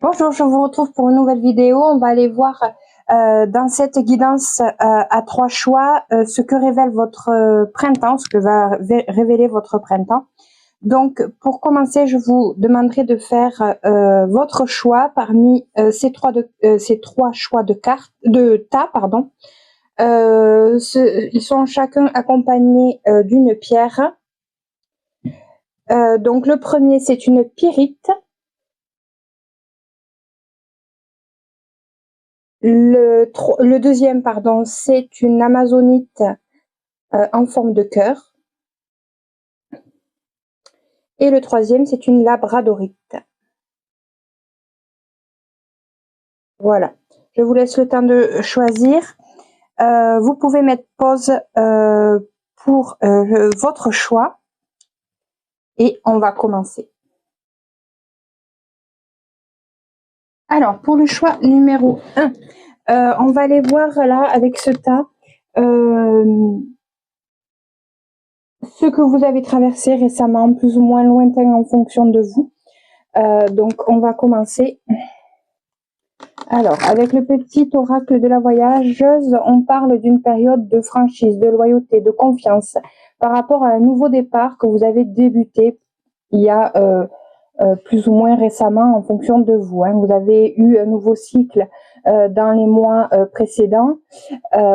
Bonjour, je vous retrouve pour une nouvelle vidéo. On va aller voir dans cette guidance à 3 choix ce que révèle votre printemps, ce que va révéler votre printemps. Donc, pour commencer, je vous demanderai de faire votre choix parmi ces trois choix de cartes, de tas, pardon. Ils sont chacun accompagnés d'une pierre. Donc, le premier, c'est une pyrite. Le deuxième, pardon, c'est une amazonite en forme de cœur. Et le troisième, c'est une labradorite. Voilà. Je vous laisse le temps de choisir. Vous pouvez mettre pause pour votre choix. Et on va commencer. Alors, pour le choix numéro 1, on va aller voir là avec ce tas ce que vous avez traversé récemment, plus ou moins lointain en fonction de vous. Donc, on va commencer. Alors, avec le petit oracle de la voyageuse, on parle d'une période de franchise, de loyauté, de confiance par rapport à un nouveau départ que vous avez débuté il y a plus ou moins récemment en fonction de vous. Vous avez eu un nouveau cycle dans les mois précédents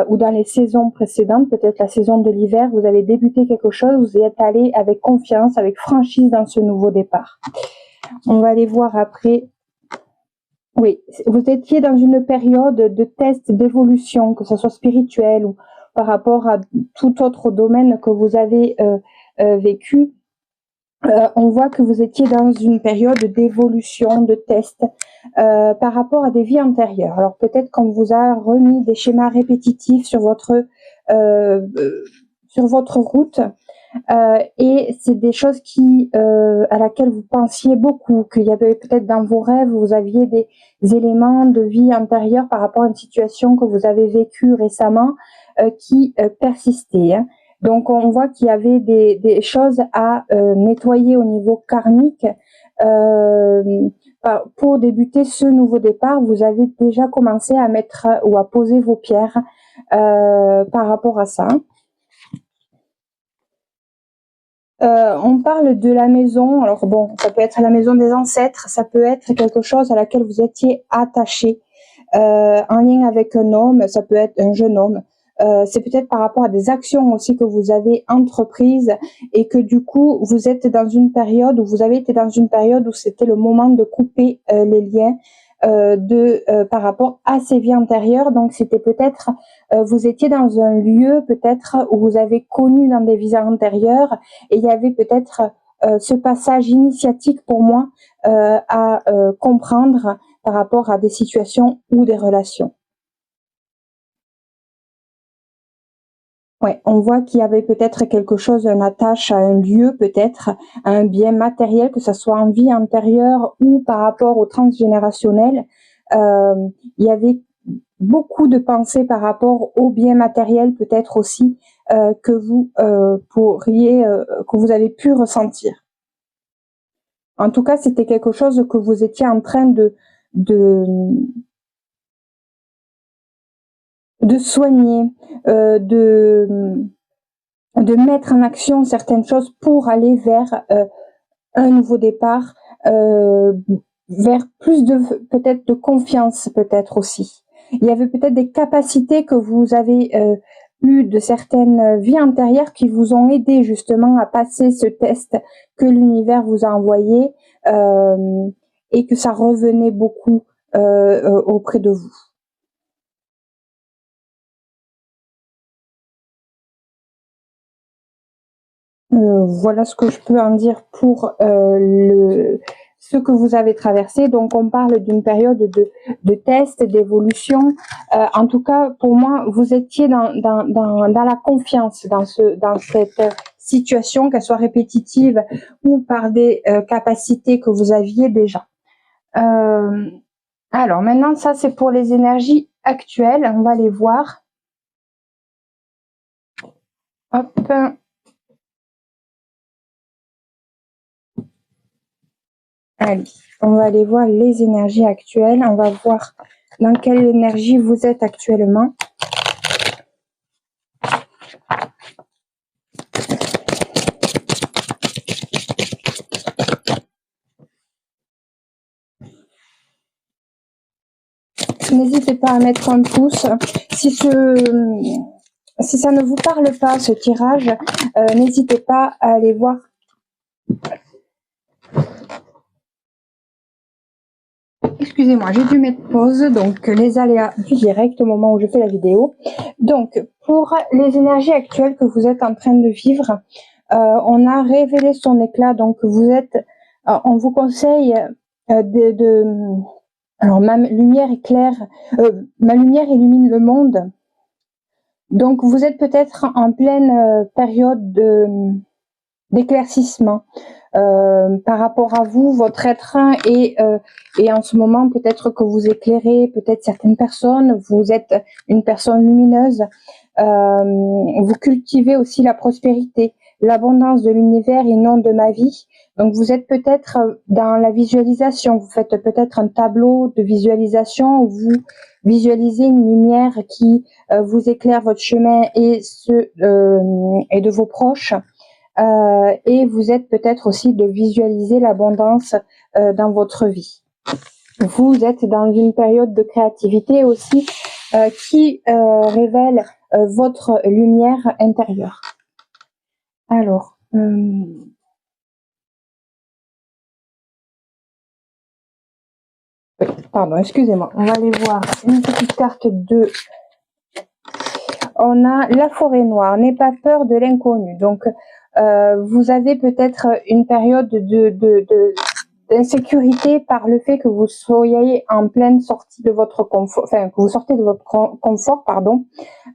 ou dans les saisons précédentes, peut-être la saison de l'hiver, vous avez débuté quelque chose, vous y êtes allé avec confiance, avec franchise dans ce nouveau départ. On va aller voir après. Oui, vous étiez dans une période de test, d'évolution, que ce soit spirituel ou par rapport à tout autre domaine que vous avez vécu. On voit que vous étiez dans une période d'évolution, de test par rapport à des vies antérieures. Alors peut-être qu'on vous a remis des schémas répétitifs sur votre route. Et c'est des choses à laquelle vous pensiez beaucoup, qu'il y avait peut-être dans vos rêves, vous aviez des éléments de vie antérieure par rapport à une situation que vous avez vécue récemment qui persistaient. Donc on voit qu'il y avait des choses à nettoyer au niveau karmique. Pour débuter ce nouveau départ, vous avez déjà commencé à mettre ou à poser vos pierres par rapport à ça. On parle de la maison. Alors bon, ça peut être la maison des ancêtres, ça peut être quelque chose à laquelle vous étiez attaché, en lien avec un homme, ça peut être un jeune homme. C'est peut-être par rapport à des actions aussi que vous avez entreprises et que du coup vous êtes dans une période où vous avez été dans une période où c'était le moment de couper les liens par rapport à ces vies antérieures. Donc c'était peut-être vous étiez dans un lieu peut-être où vous avez connu dans des vies antérieures et il y avait peut-être ce passage initiatique pour moi à comprendre par rapport à des situations ou des relations. Ouais, on voit qu'il y avait peut-être quelque chose, une attache à un lieu, peut-être à un bien matériel, que ce soit en vie antérieure ou par rapport au transgénérationnel. Il y avait beaucoup de pensées par rapport au bien matériel, peut-être aussi que vous que vous avez pu ressentir. En tout cas, c'était quelque chose que vous étiez en train de soigner, de mettre en action certaines choses pour aller vers un nouveau départ, vers plus de peut-être de confiance, peut-être aussi. Il y avait peut-être des capacités que vous avez eues de certaines vies antérieures qui vous ont aidé justement à passer ce test que l'univers vous a envoyé et que ça revenait beaucoup auprès de vous. Voilà ce que je peux en dire pour ce que vous avez traversé. Donc, on parle d'une période de test, d'évolution. En tout cas, pour moi, vous étiez dans la confiance, dans cette situation, qu'elle soit répétitive ou par des capacités que vous aviez déjà. Alors, maintenant, ça, c'est pour les énergies actuelles. On va les voir. Hop. Allez, on va aller voir les énergies actuelles. On va voir dans quelle énergie vous êtes actuellement. N'hésitez pas à mettre un pouce. Si ça ne vous parle pas, ce tirage, n'hésitez pas à aller voir. Excusez-moi, j'ai dû mettre pause, donc les aléas du direct au moment où je fais la vidéo. Donc, pour les énergies actuelles que vous êtes en train de vivre, on a révélé son éclat, donc vous êtes, on vous conseille alors ma lumière éclaire, ma lumière illumine le monde. Donc vous êtes peut-être en pleine période d'éclaircissement. Par rapport à vous, votre être et en ce moment peut-être que vous éclairez peut-être certaines personnes, vous êtes une personne lumineuse, vous cultivez aussi la prospérité, l'abondance de l'univers et non de ma vie. Donc vous êtes peut-être dans la visualisation, vous faites peut-être un tableau de visualisation où vous visualisez une lumière qui vous éclaire votre chemin et et de vos proches. Et vous êtes peut-être aussi de visualiser l'abondance dans votre vie. Vous êtes dans une période de créativité aussi qui révèle votre lumière intérieure. Alors, pardon, excusez-moi, on va aller voir une petite carte de... On a la forêt noire, n'aie pas peur de l'inconnu. Donc, vous avez peut-être une période d'insécurité par le fait que vous soyez en pleine sortie de votre confort, enfin que vous sortez de votre confort, pardon.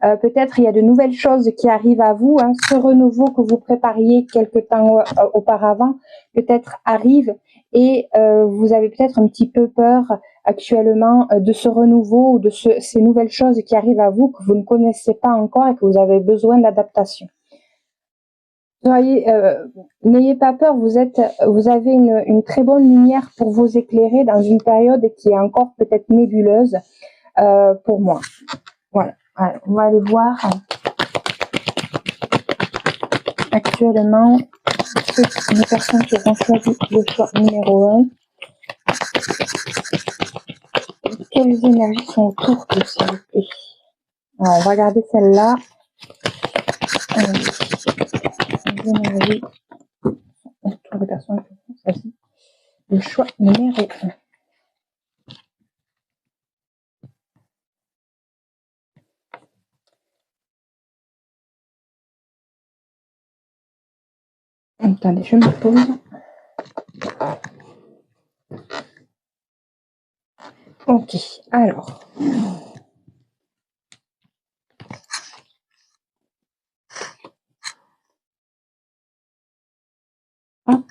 Peut-être il y a de nouvelles choses qui arrivent à vous, hein. Ce renouveau que vous prépariez quelque temps auparavant, peut-être arrive et vous avez peut-être un petit peu peur actuellement de ce renouveau ou de ces nouvelles choses qui arrivent à vous que vous ne connaissez pas encore et que vous avez besoin d'adaptation. N'ayez pas peur, vous avez une très bonne lumière pour vous éclairer dans une période qui est encore peut-être nébuleuse pour moi. Voilà. Alors, on va aller voir actuellement les personnes qui ont choisi le choix numéro 1. Quelles énergies sont autour de s'il vous plaît? Alors, on va regarder celle-là. Les énergies autour des personnes qui ont choisi le choix numéro 1. Attendez, je me pose. Ok, alors. Hop.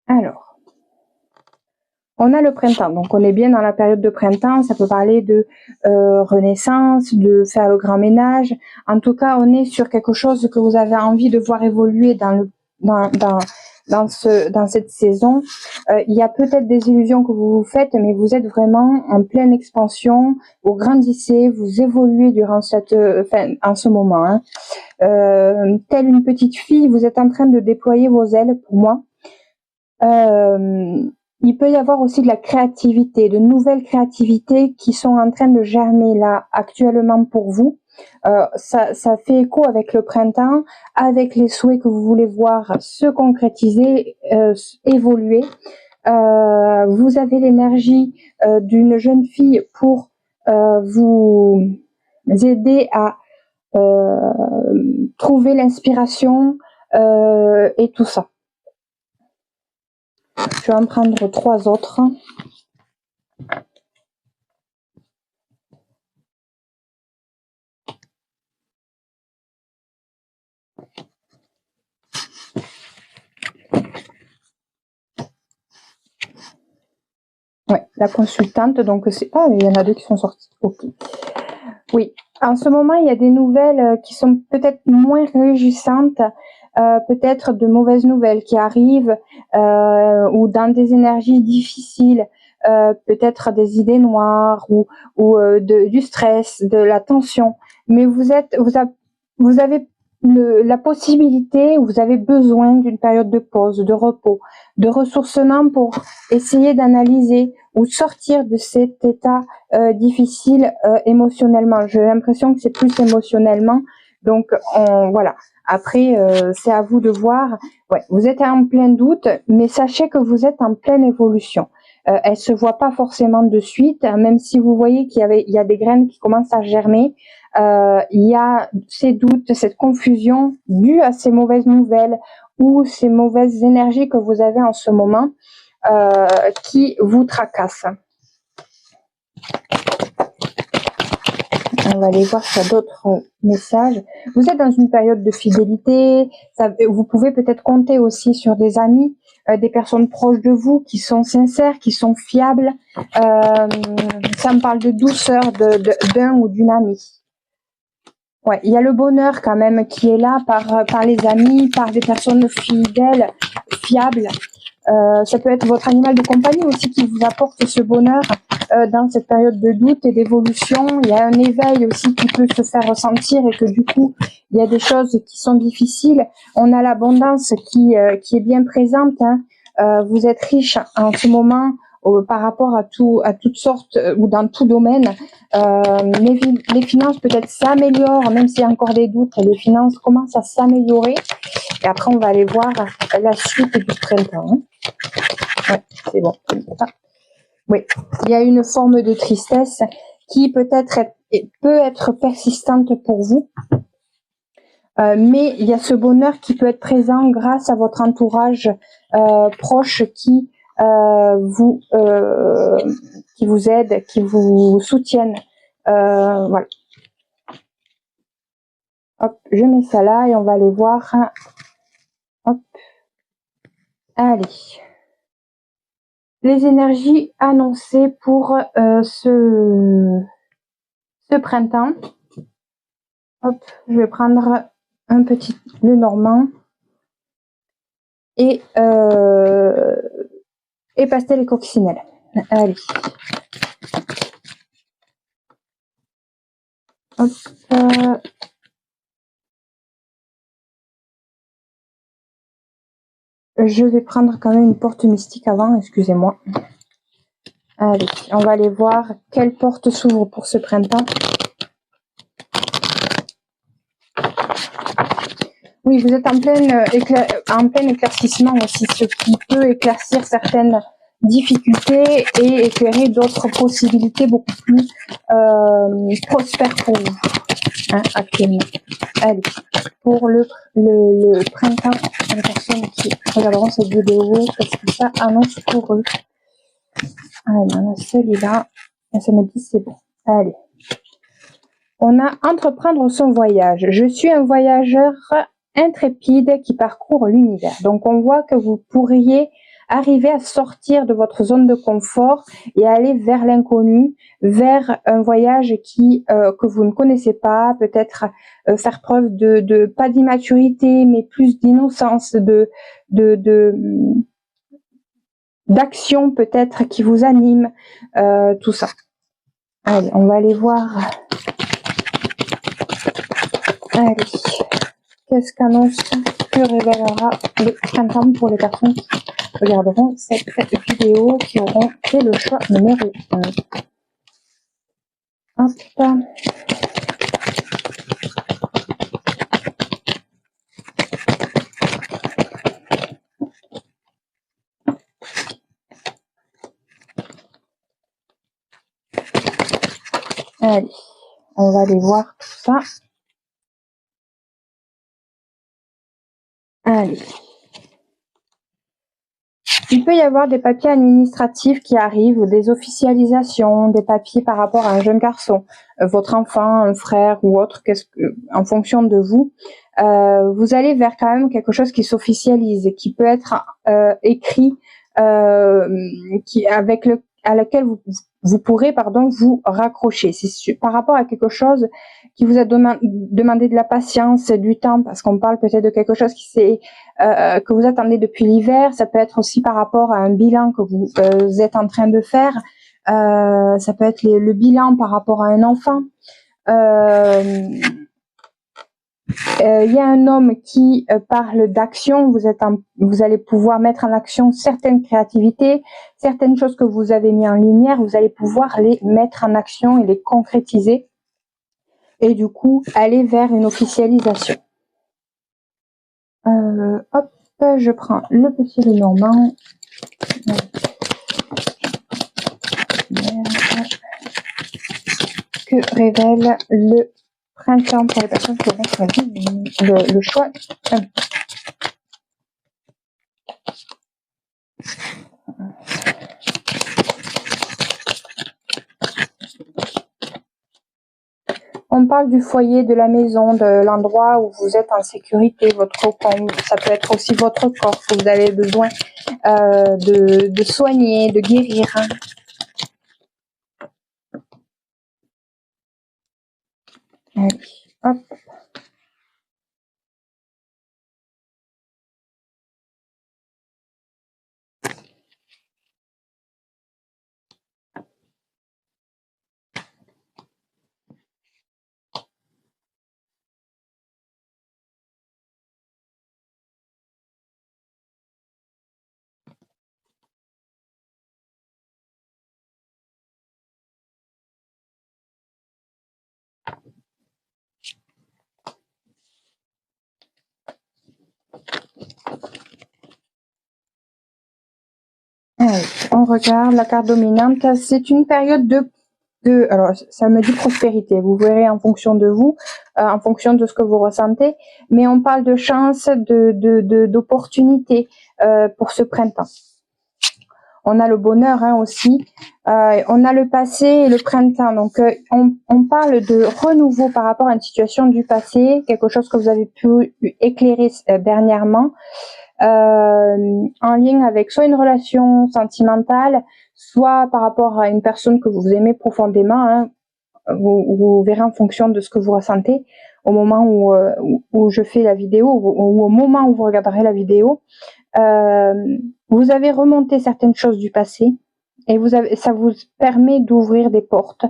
Alors. On a le printemps, donc on est bien dans la période de printemps, ça peut parler de renaissance, de faire le grand ménage. En tout cas, on est sur quelque chose que vous avez envie de voir évoluer dans cette saison. Il y a peut-être des illusions que vous vous faites, mais vous êtes vraiment en pleine expansion, vous grandissez, vous évoluez durant en ce moment. Hein. Telle une petite fille, vous êtes en train de déployer vos ailes pour moi. Il peut y avoir aussi de la créativité, de nouvelles créativités qui sont en train de germer là actuellement pour vous. Ça fait écho avec le printemps, avec les souhaits que vous voulez voir se concrétiser, évoluer. Vous avez l'énergie d'une jeune fille pour vous aider à trouver l'inspiration et tout ça. Je vais en prendre 3 autres. Ouais, la consultante, donc c'est... Ah, il y en a 2 qui sont sortis. Ok. Oui, en ce moment, il y a des nouvelles qui sont peut-être moins réjouissantes. peut-être de mauvaises nouvelles qui arrivent, ou dans des énergies difficiles, peut-être des idées noires ou du stress, de la tension. Mais vous avez la possibilité, vous avez besoin d'une période de pause, de repos, de ressourcement pour essayer d'analyser ou sortir de cet état difficile émotionnellement. J'ai l'impression que c'est plus émotionnellement. Donc voilà. Après, c'est à vous de voir. Ouais, vous êtes en plein doute, mais sachez que vous êtes en pleine évolution. Elle se voit pas forcément de suite, hein, même si vous voyez qu'il y a des graines qui commencent à germer. Il y a ces doutes, cette confusion due à ces mauvaises nouvelles ou ces mauvaises énergies que vous avez en ce moment qui vous tracassent. On va aller voir s'il y a d'autres messages. Vous êtes dans une période de fidélité. Vous pouvez peut-être compter aussi sur des amis, des personnes proches de vous qui sont sincères, qui sont fiables. Ça me parle de douceur d'un ou d'une amie. Ouais, il y a le bonheur quand même qui est là par les amis, par des personnes fidèles, fiables. Ça peut être votre animal de compagnie aussi qui vous apporte ce bonheur dans cette période de doute et d'évolution. Il y a un éveil aussi qui peut se faire ressentir et que du coup, il y a des choses qui sont difficiles. On a l'abondance qui est bien présente. Hein. Vous êtes riche en ce moment par rapport à toutes sortes ou dans tout domaine. Les finances peut-être s'améliorent, même s'il y a encore des doutes, les finances commencent à s'améliorer. Et après, on va aller voir la suite du printemps. Hein. Ouais, c'est bon. Oui, il y a une forme de tristesse qui peut être persistante pour vous. Mais il y a ce bonheur qui peut être présent grâce à votre entourage proche qui vous aide, qui vous soutiennent. Voilà. Hop, je mets ça là et on va aller voir. Hop. Allez. Les énergies annoncées pour ce printemps. Hop, je vais prendre le normand et pastel et coccinelle. Allez. Hop. Je vais prendre quand même une porte mystique avant, excusez-moi. Allez, on va aller voir quelle porte s'ouvre pour ce printemps. Oui, vous êtes en plein éclaircissement aussi, ce qui peut éclaircir certaines difficultés et éclairer d'autres possibilités beaucoup plus prospères pour vous, hein, actuellement. Allez, pour le printemps, les personnes qui regarderont cette vidéo, qu'est-ce que ça annonce pour eux? Allez, on a celui-là, et ça me dit c'est bon. Allez. On a entreprendre son voyage. Je suis un voyageur intrépide qui parcourt l'univers. Donc on voit que vous pourriez arriver à sortir de votre zone de confort et aller vers l'inconnu, vers un voyage que vous ne connaissez pas, peut-être faire preuve de pas d'immaturité, mais plus d'innocence, d'action peut-être qui vous anime, tout ça. Allez, on va aller voir. Allez, qu'est-ce qu'annonce que révélera le printemps pour les personnes qui regarderont cette vidéo, qui auront fait le choix numéro 1. Hop. Allez, on va aller voir tout ça. Allez. Il peut y avoir des papiers administratifs qui arrivent, ou des officialisations, des papiers par rapport à un jeune garçon, votre enfant, un frère ou autre, en fonction de vous. Vous allez vers quand même quelque chose qui s'officialise, qui peut être écrit, à laquelle vous pourrez, pardon, vous raccrocher. C'est par rapport à quelque chose qui vous a demandé de la patience, du temps, parce qu'on parle peut-être de quelque chose que vous attendez depuis l'hiver. Ça peut être aussi par rapport à un bilan que vous êtes en train de faire. Ça peut être le bilan par rapport à un enfant. Il y a un homme qui parle d'action. Vous allez pouvoir mettre en action certaines créativités, certaines choses que vous avez mis en lumière. Vous allez pouvoir les mettre en action et les concrétiser. Et du coup, aller vers une officialisation. Hop, je prends le petit Lenormand. Que révèle le printemps pour les personnes qui auront choisi le choix. On parle du foyer, de la maison, de l'endroit où vous êtes en sécurité, votre cocon. Ça peut être aussi votre corps que vous avez besoin de soigner, de guérir. Allez, hop. Allez, on regarde la carte dominante. C'est une période alors ça me dit prospérité. Vous verrez en fonction de vous, en fonction de ce que vous ressentez. Mais on parle de chance, d'opportunité pour ce printemps. On a le bonheur aussi. On a le passé et le printemps. Donc, on parle de renouveau par rapport à une situation du passé, quelque chose que vous avez pu éclairer dernièrement, en lien avec soit une relation sentimentale, soit par rapport à une personne que vous aimez profondément. Vous verrez en fonction de ce que vous ressentez au moment où je fais la vidéo ou au moment où vous regarderez la vidéo. Vous avez remonté certaines choses du passé et ça vous permet d'ouvrir des portes,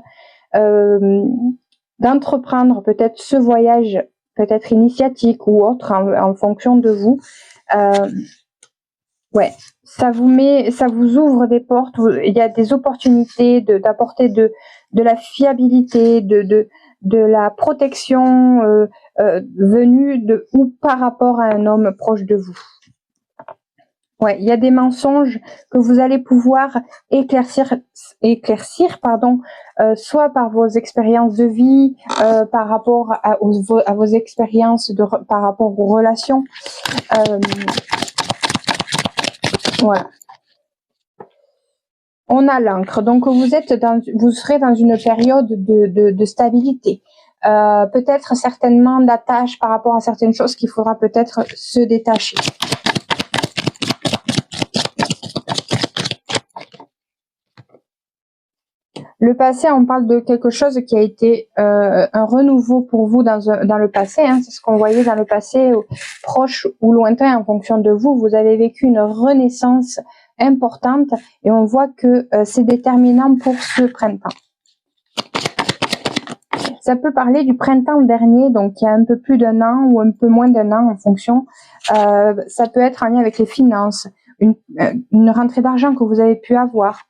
d'entreprendre peut-être ce voyage, peut-être initiatique ou autre en fonction de vous. Ouais, ça vous ouvre des portes. Il y a des opportunités d'apporter de la fiabilité, de la protection venue ou par rapport à un homme proche de vous. Ouais, il y a des mensonges que vous allez pouvoir éclaircir, soit par vos expériences de vie, par rapport à vos expériences par rapport aux relations. Voilà. On a l'encre, donc vous serez dans une période de stabilité. Peut-être certainement d'attache par rapport à certaines choses qu'il faudra peut-être se détacher. Le passé, on parle de quelque chose qui a été un renouveau pour vous dans le passé. C'est ce qu'on voyait dans le passé, proche ou lointain en fonction de vous. Vous avez vécu une renaissance importante et on voit que c'est déterminant pour ce printemps. Ça peut parler du printemps dernier, donc il y a un peu plus d'un an ou un peu moins d'un an en fonction. Ça peut être en lien avec les finances, une rentrée d'argent que vous avez pu avoir,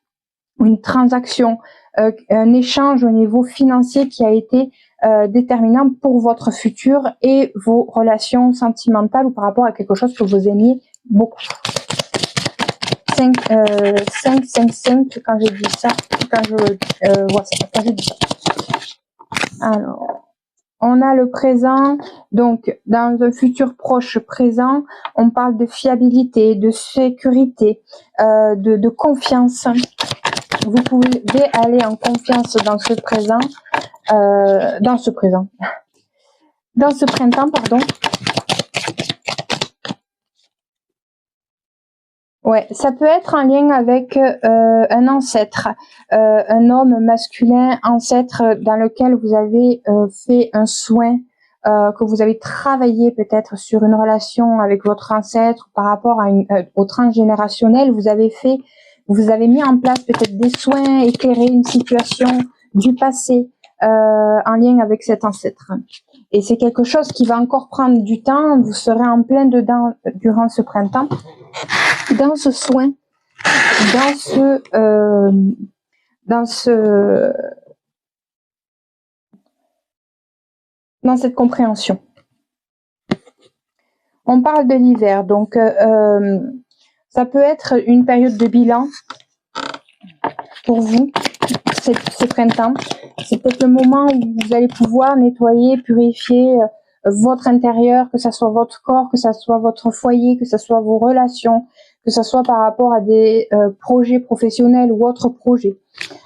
une transaction, un échange au niveau financier qui a été déterminant pour votre futur et vos relations sentimentales ou par rapport à quelque chose que vous aimiez beaucoup. 5, quand je dis ça, quand je dis ça. Alors, on a le présent, donc dans un futur proche présent, on parle de fiabilité, de sécurité, de confiance. Vous pouvez aller en confiance dans ce présent, dans ce printemps, pardon. Ouais, ça peut être en lien avec un ancêtre, un homme masculin ancêtre dans lequel vous avez fait un soin, que vous avez travaillé peut-être sur une relation avec votre ancêtre par rapport à au transgénérationnel. Vous avez mis en place peut-être des soins, éclairé une situation du passé en lien avec cet ancêtre. Et c'est quelque chose qui va encore prendre du temps. Vous serez en plein dedans durant ce printemps, dans ce soin, dans cette compréhension. On parle de l'hiver, donc ça peut être une période de bilan pour vous, ce printemps. C'est peut-être le moment où vous allez pouvoir nettoyer, purifier votre intérieur, que ce soit votre corps, que ce soit votre foyer, que ce soit vos relations, que ce soit par rapport à des projets professionnels ou autres projets.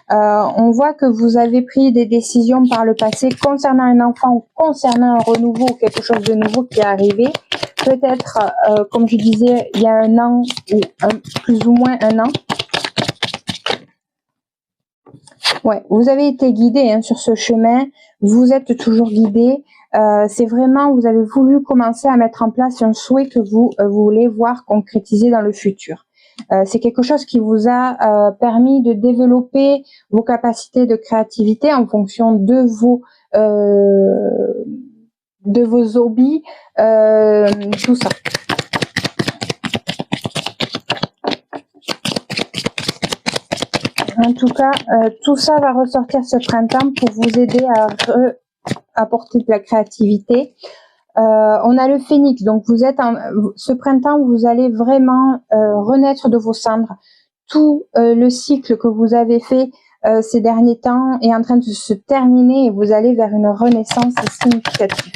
On voit que vous avez pris des décisions par le passé concernant un enfant ou concernant un renouveau ou quelque chose de nouveau qui est arrivé. Peut-être, comme je disais, il y a un an ou plus ou moins un an. Ouais, vous avez été guidé sur ce chemin. Vous êtes toujours guidé. C'est vraiment, vous avez voulu commencer à mettre en place un souhait que vous voulez voir concrétisé dans le futur. C'est quelque chose qui vous a permis de développer vos capacités de créativité en fonction de vos hobbies, tout ça. En tout cas, tout ça va ressortir ce printemps pour vous aider à apporter de la créativité. On a le phénix, donc ce printemps, vous allez vraiment renaître de vos cendres. Tout le cycle que vous avez fait ces derniers temps est en train de se terminer et vous allez vers une renaissance significative.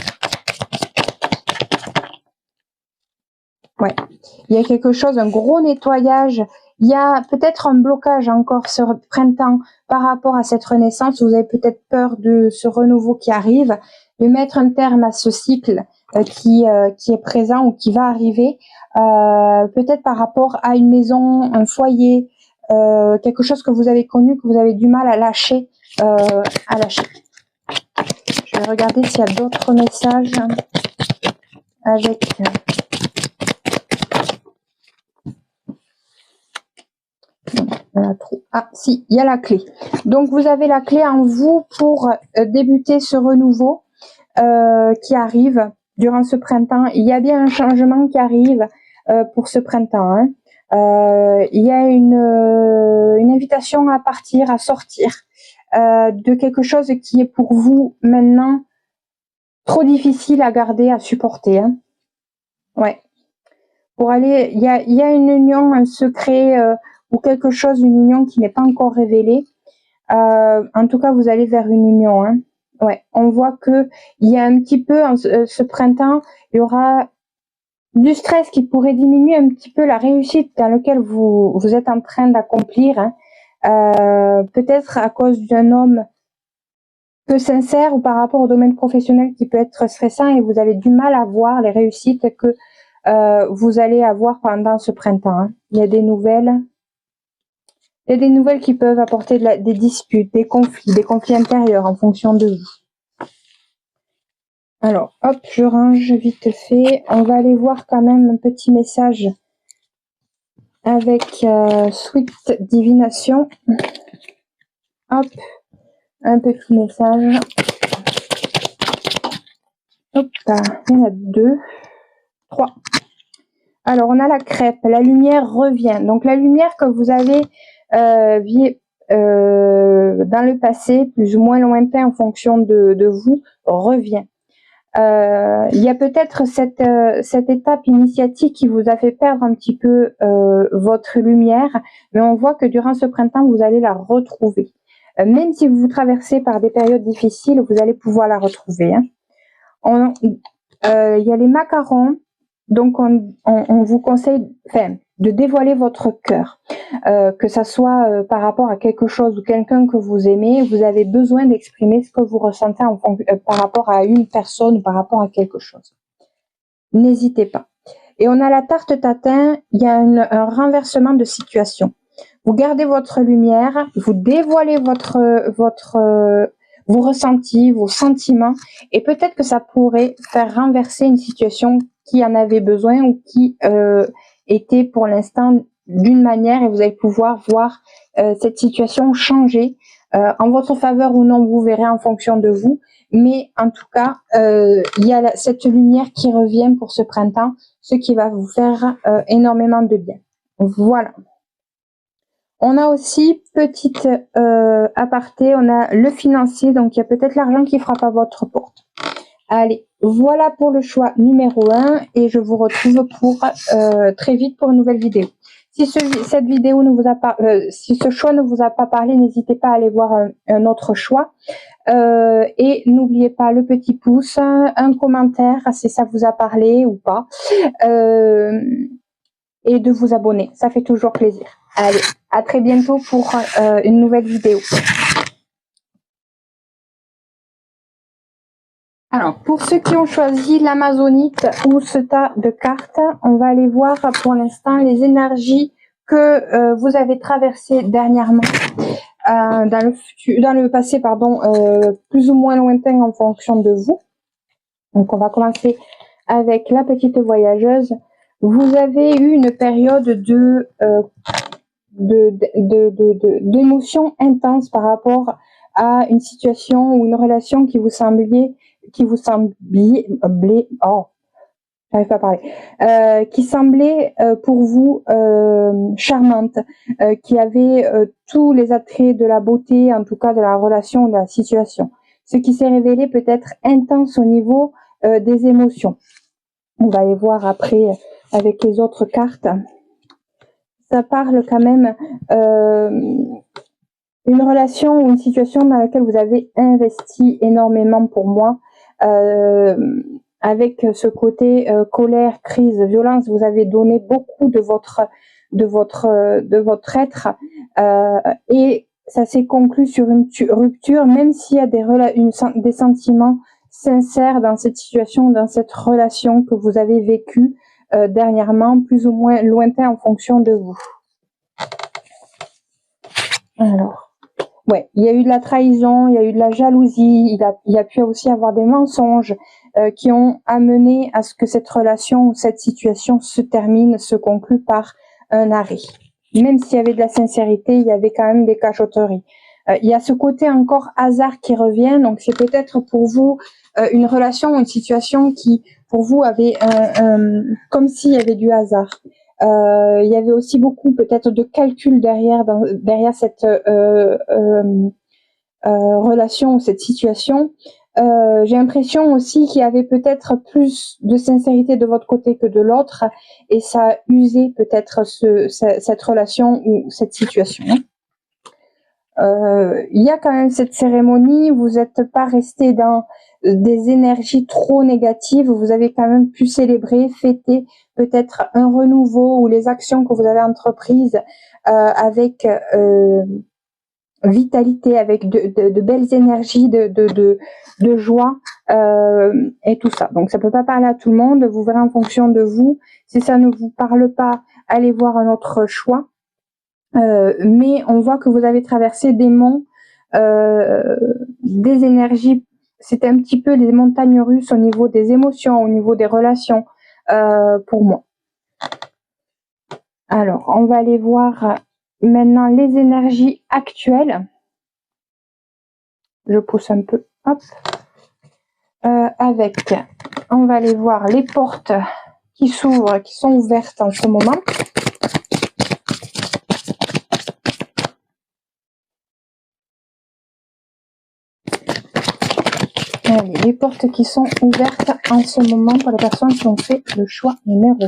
Ouais, il y a quelque chose, un gros nettoyage. Il y a peut-être un blocage encore ce printemps par rapport à cette renaissance. Vous avez peut-être peur de ce renouveau qui arrive, de mettre un terme à ce cycle qui est présent ou qui va arriver. Peut-être par rapport à une maison, un foyer, quelque chose que vous avez connu, que vous avez du mal à lâcher. Je vais regarder s'il y a d'autres messages avec... Ah si, il y a la clé. Donc vous avez la clé en vous pour débuter ce renouveau qui arrive durant ce printemps. Il y a bien un changement qui arrive pour ce printemps. Il y a une invitation à partir, à sortir de quelque chose qui est pour vous maintenant trop difficile à garder, à supporter. Ouais. Pour aller, il y a une union, un secret ou quelque chose, une union qui n'est pas encore révélée. En tout cas, vous allez vers une union. Ouais, on voit que il y a un petit peu ce printemps, il y aura du stress qui pourrait diminuer un petit peu la réussite dans laquelle vous êtes en train d'accomplir. Peut-être à cause d'un homme peu sincère ou par rapport au domaine professionnel qui peut être stressant et vous avez du mal à voir les réussites que vous allez avoir pendant ce printemps. Il y a des nouvelles. Il y a des nouvelles qui peuvent apporter des disputes, des conflits intérieurs en fonction de vous. Alors, hop, je range vite fait. On va aller voir quand même un petit message avec Sweet Divination. Hop, un petit message. Hop, il y en a 2, 3. Alors, on a la crêpe. La lumière revient. Donc, la lumière que vous avez dans le passé, plus ou moins lointain en fonction de vous, revient. Il y a peut-être cette étape initiatique qui vous a fait perdre un petit peu votre lumière, mais on voit que durant ce printemps, vous allez la retrouver. Même si vous traversez par des périodes difficiles, vous allez pouvoir la retrouver. Il y a les macarons, donc on vous conseille de dévoiler votre cœur, que ça soit par rapport à quelque chose ou quelqu'un que vous aimez. Vous avez besoin d'exprimer ce que vous ressentez par rapport à une personne ou par rapport à quelque chose. N'hésitez pas. Et on a la tarte tatin, il y a un renversement de situation. Vous gardez votre lumière, vous dévoilez vos ressentis, vos sentiments, et peut-être que ça pourrait faire renverser une situation qui en avait besoin ou qui était pour l'instant d'une manière, et vous allez pouvoir voir cette situation changer en votre faveur ou non, vous verrez en fonction de vous. Mais en tout cas, il y a cette lumière qui revient pour ce printemps, ce qui va vous faire énormément de bien. Voilà. On a aussi, petite aparté, on a le financier, donc il y a peut-être l'argent qui frappe à votre porte. Allez, voilà pour le choix numéro 1 et je vous retrouve pour très vite pour une nouvelle vidéo. Si cette vidéo ne vous a pas, si ce choix ne vous a pas parlé, n'hésitez pas à aller voir un autre choix. Et n'oubliez pas le petit pouce, un commentaire si ça vous a parlé ou pas, et de vous abonner, ça fait toujours plaisir. Allez, à très bientôt pour une nouvelle vidéo. Alors, pour ceux qui ont choisi l'Amazonite ou ce tas de cartes, on va aller voir pour l'instant les énergies que vous avez traversées dernièrement, dans le passé, pardon, plus ou moins lointain en fonction de vous. Donc, on va commencer avec la petite voyageuse. Vous avez eu une période d'émotions intenses par rapport à une situation ou une relation qui vous semblait pour vous charmante, qui avait tous les attraits de la beauté, en tout cas de la relation, de la situation. Ce qui s'est révélé peut-être intense au niveau des émotions. On va les voir après avec les autres cartes. Ça parle quand même une relation ou une situation dans laquelle vous avez investi énormément pour moi, avec ce côté colère, crise, violence. Vous avez donné beaucoup de votre être, et ça s'est conclu sur une rupture, même s'il y a des sentiments sincères dans cette situation, dans cette relation que vous avez vécue dernièrement, plus ou moins lointain en fonction de vous. Alors, ouais, il y a eu de la trahison, il y a eu de la jalousie, il y a pu aussi avoir des mensonges qui ont amené à ce que cette relation ou cette situation se termine, se conclue par un arrêt. Même s'il y avait de la sincérité, il y avait quand même des cachotteries. Il y a ce côté encore hasard qui revient, donc c'est peut-être pour vous une relation ou une situation qui, pour vous, avait comme s'il y avait du hasard. Il y avait aussi beaucoup peut-être de calcul derrière cette relation ou cette situation. J'ai l'impression aussi qu'il y avait peut-être plus de sincérité de votre côté que de l'autre, et ça a usé peut-être cette relation ou cette situation. Il y a quand même cette cérémonie, vous n'êtes pas resté dans des énergies trop négatives, vous avez quand même pu célébrer, fêter peut-être un renouveau ou les actions que vous avez entreprises avec vitalité, avec de belles énergies, de joie et tout ça. Donc ça peut pas parler à tout le monde, vous verrez en fonction de vous. Si ça ne vous parle pas, allez voir un autre choix. Mais on voit que vous avez traversé des monts, des énergies. C'était un petit peu les montagnes russes au niveau des émotions, au niveau des relations, pour moi. Alors, on va aller voir maintenant les énergies actuelles. Je pousse un peu, hop. On va aller voir les portes qui s'ouvrent, qui sont ouvertes en ce moment. Allez, les portes qui sont ouvertes en ce moment pour les personnes qui ont fait le choix numéro 2.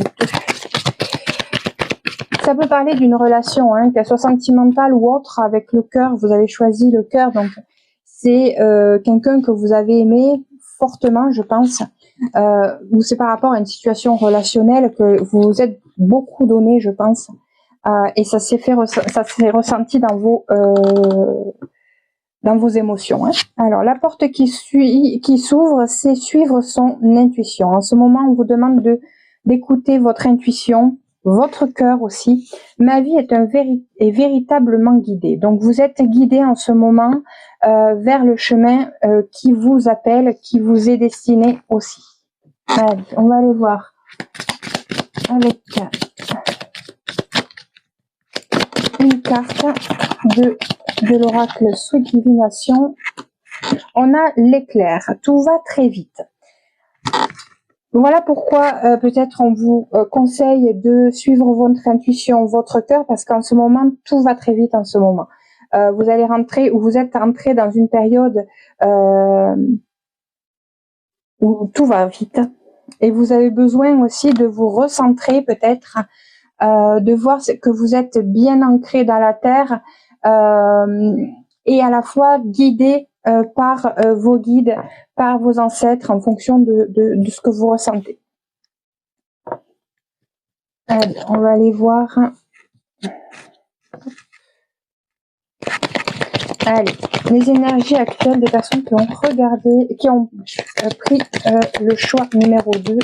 Ça peut parler d'une relation, qu'elle soit sentimentale ou autre, avec le cœur. Vous avez choisi le cœur, donc c'est quelqu'un que vous avez aimé fortement, je pense, ou c'est par rapport à une situation relationnelle que vous vous êtes beaucoup donné, je pense, et ça s'est ressenti dans vos émotions. Alors, la porte qui s'ouvre, c'est suivre son intuition. En ce moment, on vous demande d'écouter votre intuition, votre cœur aussi. Ma vie est véritablement guidée. Donc vous êtes guidé en ce moment vers le chemin qui vous appelle, qui vous est destiné aussi. Allez, on va aller voir avec une carte de l'oracle Sweet Divination. On a l'éclair. Tout va très vite. Voilà pourquoi peut-être on vous conseille de suivre votre intuition, votre cœur, parce qu'en ce moment, tout va très vite en ce moment. Vous allez rentrer, ou vous êtes rentré dans une période où tout va vite. Et vous avez besoin aussi de vous recentrer peut-être, de voir que vous êtes bien ancré dans la terre et à la fois guidé par vos guides, par vos ancêtres en fonction de ce que vous ressentez. Allez, on va aller voir. Allez, les énergies actuelles des personnes qui ont regardé, qui ont pris le choix numéro 2,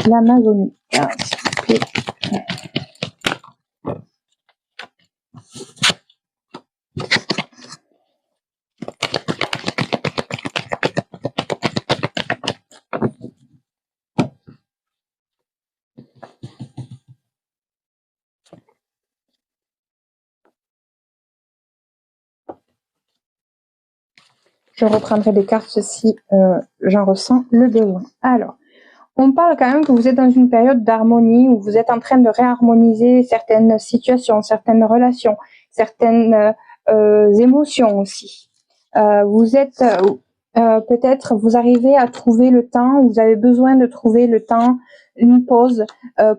l'Amazonie. Ah, s'il vous plaît. Je reprendrai des cartes si j'en ressens le besoin. Alors, on parle quand même que vous êtes dans une période d'harmonie où vous êtes en train de réharmoniser certaines situations, certaines relations, certaines émotions aussi. Vous êtes peut-être, vous arrivez à trouver le temps, vous avez besoin de trouver le temps, une pause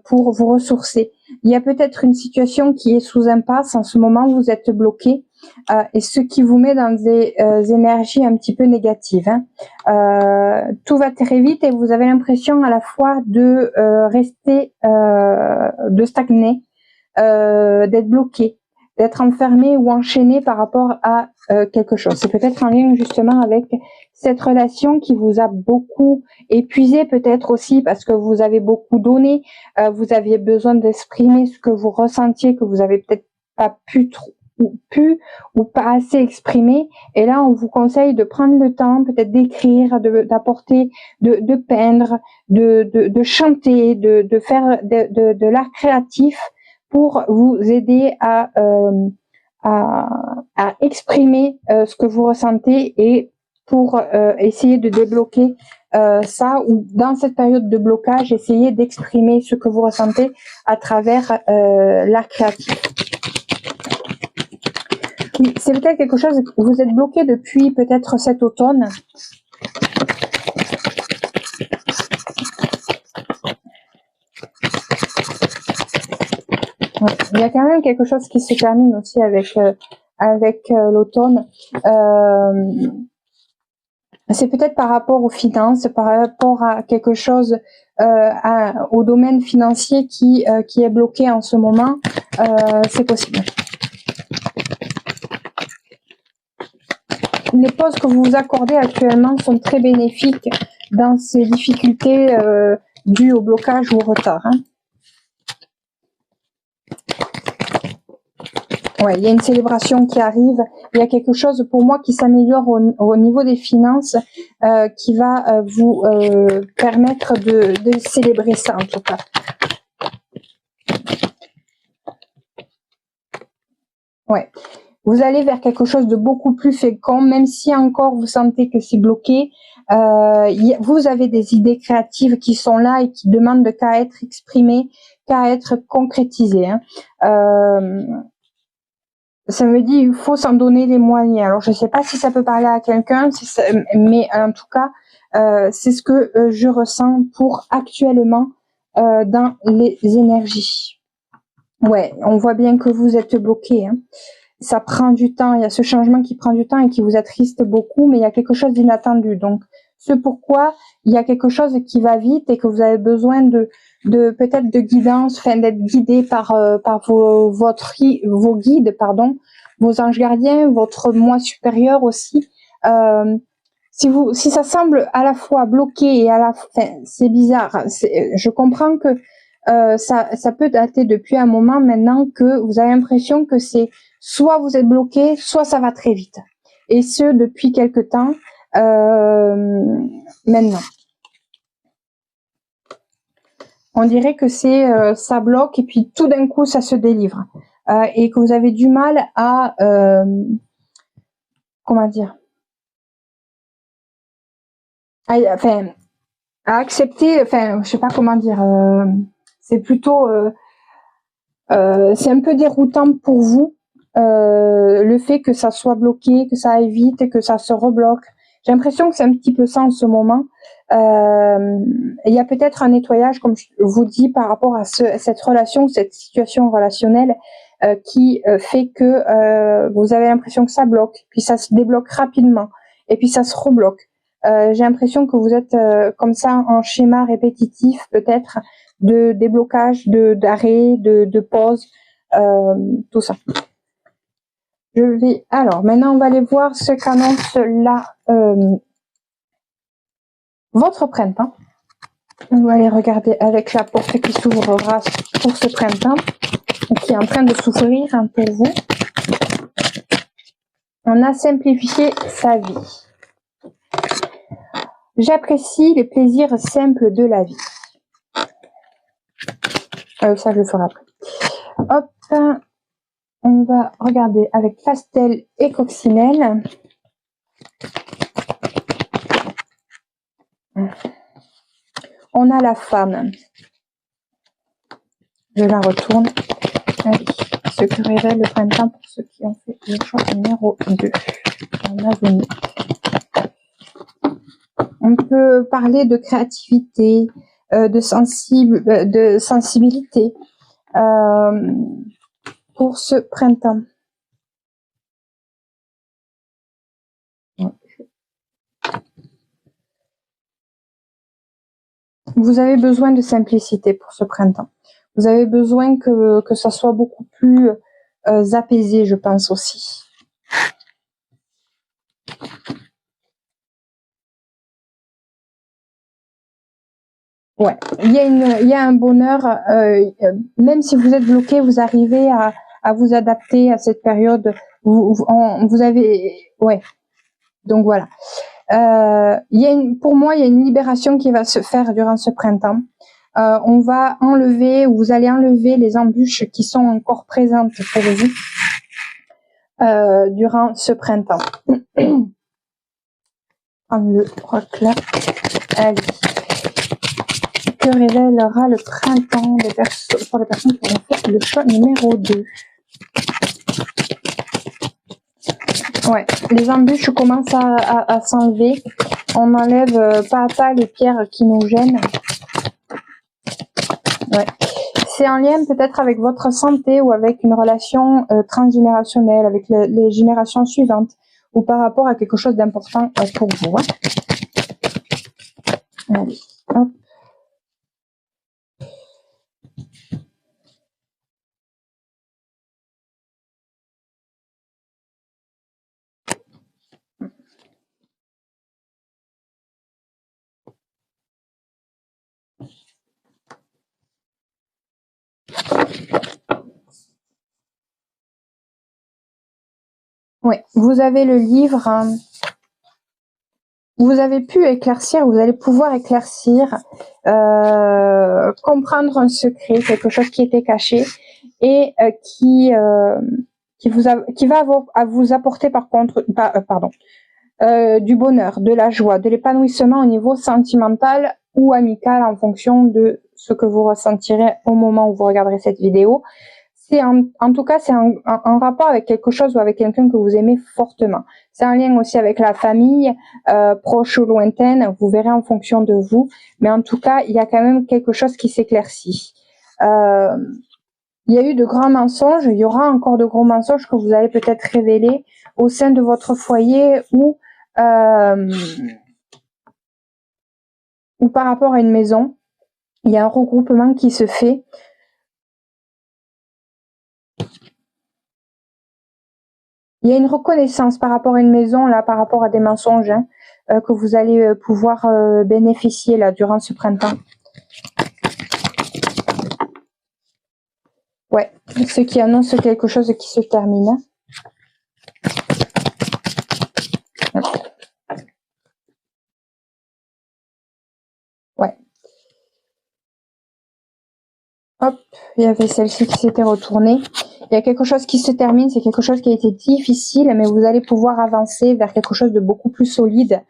pour vous ressourcer. Il y a peut-être une situation qui est sous impasse en ce moment, vous êtes bloqué. Et ce qui vous met dans des énergies un petit peu négatives. Tout va très vite et vous avez l'impression à la fois de rester, de stagner, d'être bloqué, d'être enfermé ou enchaîné par rapport à quelque chose. C'est peut-être en lien justement avec cette relation qui vous a beaucoup épuisé, peut-être aussi parce que vous avez beaucoup donné, vous aviez besoin d'exprimer ce que vous ressentiez, que vous avez peut-être pas pu ou pas assez exprimé. Et là, on vous conseille de prendre le temps, peut-être d'écrire, d'apporter, de peindre, de chanter, de faire de l'art créatif pour vous aider à exprimer ce que vous ressentez et pour essayer de débloquer ça, ou dans cette période de blocage, essayer d'exprimer ce que vous ressentez à travers l'art créatif. Oui, c'est peut-être quelque chose que vous êtes bloqué depuis peut-être cet automne. Ouais, il y a quand même quelque chose qui se termine aussi avec l'automne. C'est peut-être par rapport aux finances, par rapport à quelque chose, au domaine financier qui est bloqué en ce moment. C'est possible. Les pauses que vous vous accordez actuellement sont très bénéfiques dans ces difficultés dues au blocage ou au retard. Hein. Ouais, il y a une célébration qui arrive. Il y a quelque chose pour moi qui s'améliore au niveau des finances, qui va vous permettre de célébrer ça en tout cas. Ouais. Vous allez vers quelque chose de beaucoup plus fécond, même si encore vous sentez que c'est bloqué. Vous avez des idées créatives qui sont là et qui demandent qu'à être exprimées, qu'à être concrétisées. Hein. Ça me dit il faut s'en donner les moyens. Alors je ne sais pas si ça peut parler à quelqu'un, mais en tout cas c'est ce que je ressens pour actuellement dans les énergies. Ouais, on voit bien que vous êtes bloqué. Hein. Ça prend du temps, il y a ce changement qui prend du temps et qui vous attriste beaucoup, mais il y a quelque chose d'inattendu. Donc, c'est pourquoi il y a quelque chose qui va vite et que vous avez besoin de peut-être de guidance, enfin d'être guidé par vos guides, pardon, vos anges gardiens, votre moi supérieur aussi. si ça semble à la fois bloqué et à la fin, c'est bizarre. Je comprends que ça peut dater depuis un moment maintenant que vous avez l'impression que c'est soit vous êtes bloqué, soit ça va très vite. Et ce, depuis quelque temps maintenant. On dirait que ça bloque et puis tout d'un coup ça se délivre. Et que vous avez du mal à comment dire, à accepter, enfin je sais pas comment dire, c'est plutôt c'est un peu déroutant pour vous, le fait que ça soit bloqué, que ça aille vite et que ça se rebloque. J'ai l'impression que c'est un petit peu ça en ce moment. Il y a peut-être un nettoyage, comme je vous dis, par rapport à cette relation, cette situation relationnelle qui fait que vous avez l'impression que ça bloque, puis ça se débloque rapidement, et puis ça se rebloque. J'ai l'impression que vous êtes comme ça en schéma répétitif, peut-être, de déblocage, d'arrêt, de pause, tout ça. Alors, maintenant, on va aller voir ce qu'annonce votre printemps. On va aller regarder avec la porte qui s'ouvrira pour ce printemps, qui est en train de s'ouvrir pour vous. On a simplifié sa vie. J'apprécie les plaisirs simples de la vie. Ça, je le ferai après. Hop, on va regarder avec pastel et coccinelle. On a la femme. Je la retourne. Allez, ce que révèle le printemps pour ceux qui ont fait le choix numéro 2. On a venu. On peut parler de créativité, de sensibilité pour ce printemps. Vous avez besoin de simplicité pour ce printemps. Vous avez besoin que ça soit beaucoup plus apaisé, je pense aussi. Ouais, il y a un bonheur, même si vous êtes bloqué, vous arrivez à vous adapter à cette période. Vous avez, ouais. Donc voilà. Pour moi, il y a une libération qui va se faire durant ce printemps. On va enlever, ou vous allez enlever les embûches qui sont encore présentes pour vous durant ce printemps. On le reclame. Allez. Que révélera le printemps pour les personnes qui ont fait le choix numéro 2? Ouais, les embûches commencent à s'enlever. On enlève pas à pas les pierres qui nous gênent. Ouais. C'est en lien peut-être avec votre santé ou avec une relation transgénérationnelle, avec les générations suivantes, ou par rapport à quelque chose d'important pour vous. Hein. Allez, hop. Oui, vous avez le livre. Vous avez pu éclaircir, vous allez pouvoir éclaircir, comprendre un secret, quelque chose qui était caché et qui va vous apporter par contre, du bonheur, de la joie, de l'épanouissement au niveau sentimental ou amical en fonction de ce que vous ressentirez au moment où vous regarderez cette vidéo. En tout cas, c'est en rapport avec quelque chose ou avec quelqu'un que vous aimez fortement. C'est un lien aussi avec la famille, proche ou lointaine, vous verrez en fonction de vous. Mais en tout cas, il y a quand même quelque chose qui s'éclaircit. Il y a eu de grands mensonges, il y aura encore de gros mensonges que vous allez peut-être révéler au sein de votre foyer ou par rapport à une maison. Il y a un regroupement qui se fait. Il y a une reconnaissance par rapport à une maison, là, par rapport à des mensonges, hein, que vous allez pouvoir bénéficier là durant ce printemps. Ouais, ce qui annonce quelque chose qui se termine. Ouais. Hop, il y avait celle-ci qui s'était retournée. Il y a quelque chose qui se termine, c'est quelque chose qui a été difficile, mais vous allez pouvoir avancer vers quelque chose de beaucoup plus solide.